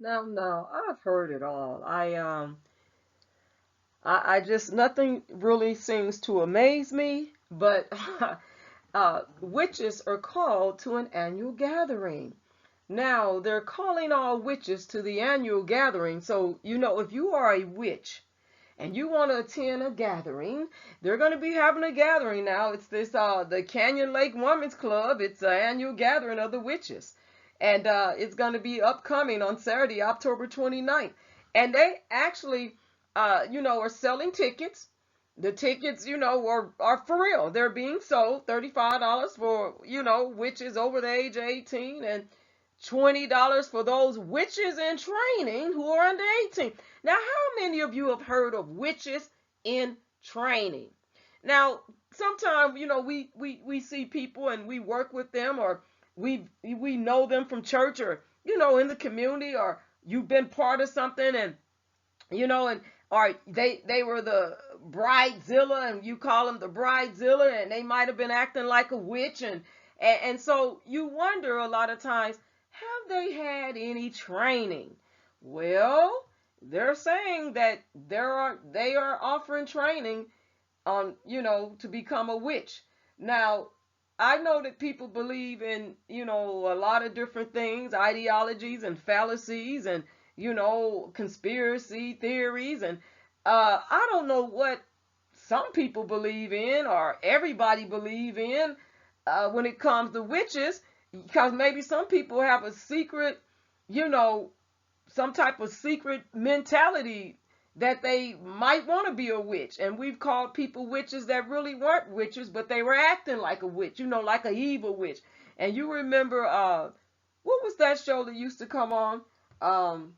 Now, I've heard it all. I just nothing really seems to amaze me, but witches are called to an annual gathering. Now, they're calling all witches to the annual gathering. So, if you are a witch and you want to attend a gathering, they're going to be having a gathering now. It's this the Canyon Lake Women's Club. It's an annual gathering of the witches. And it's going to be upcoming on Saturday, October 29th. And they actually are selling tickets. The tickets, are for real. They're being sold $35 for, witches over the age of 18 and $20 for those witches in training who are under 18. Now, how many of you have heard of witches in training? Now, sometimes, we see people and we work with them, or we know them from church, or, in the community, or you've been part of something, and and or they were the bridezilla, and you call them the bridezilla, and they might have been acting like a witch, and so you wonder a lot of times, have they had any training? Well, they're saying that they are offering training on, to become a witch. Now, I know that people believe in, a lot of different things, ideologies and fallacies, and, conspiracy theories. And I don't know what some people believe in, or everybody believe in, when it comes to witches, because maybe some people have a secret, you know, some type of secret mentality that they might want to be a witch. And we've called people witches that really weren't witches, but they were acting like a witch, like an evil witch. And you remember, what was that show that used to come on? Um,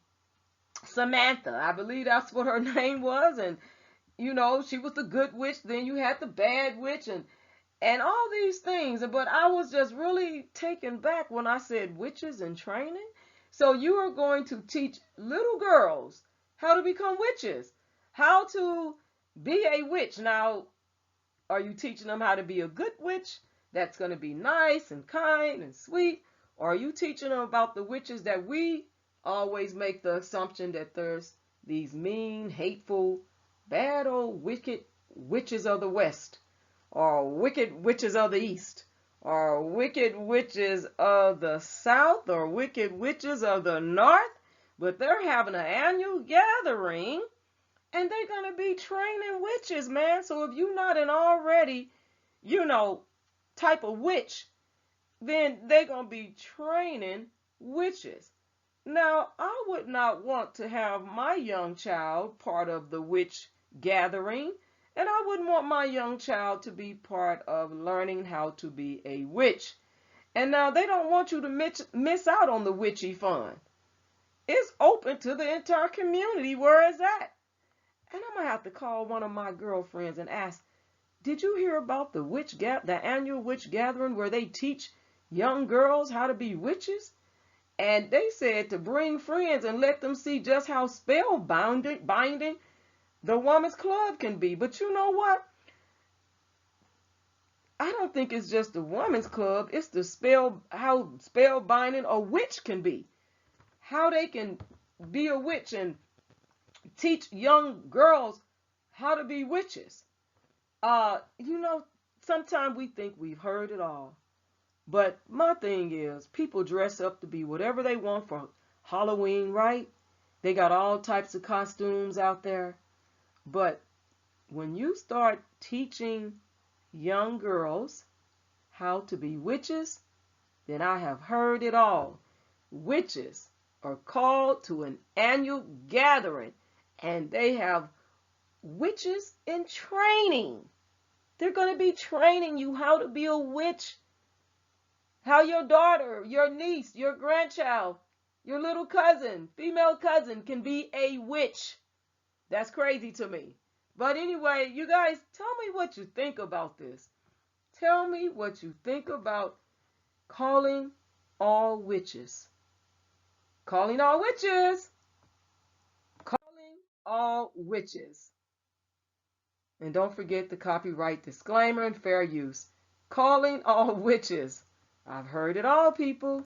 Samantha, I believe that's what her name was. And, she was the good witch. Then you had the bad witch, and all these things. But I was just really taken back when I said witches in training. So you are going to teach little girls how to become witches, how to be a witch. Now, are you teaching them how to be a good witch that's going to be nice and kind and sweet? Or are you teaching them about the witches that we always make the assumption that there's these mean, hateful, bad old wicked witches of the West, or wicked witches of the East, or wicked witches of the South, or wicked witches of the North? But they're having an annual gathering, and they're going to be training witches, man. So if you're not an already, type of witch, then they're going to be training witches. Now, I would not want to have my young child part of the witch gathering, and I wouldn't want my young child to be part of learning how to be a witch. And now they don't want you to miss out on the witchy fun. It's open to the entire community. Where is that? And I'm going to have to call one of my girlfriends and ask, did you hear about the annual witch gathering where they teach young girls how to be witches? And they said to bring friends and let them see just how binding the woman's club can be. But you know what? I don't think it's just the woman's club. It's how spellbinding a witch can be. How they can be a witch and teach young girls how to be witches. Sometimes we think we've heard it all. But my thing is, people dress up to be whatever they want for Halloween, right? They got all types of costumes out there. But when you start teaching young girls how to be witches, then I have heard it all. Witches are called to an annual gathering, and they have witches in training. They're going to be training you how to be a witch. How your daughter, your niece, your grandchild, your little cousin, female cousin can be a witch. That's crazy to me. But anyway, you guys, tell me what you think about this. Tell me what you think about calling all witches. Calling all witches. Calling all witches. And don't forget the copyright disclaimer and fair use. Calling all witches. I've heard it all, people.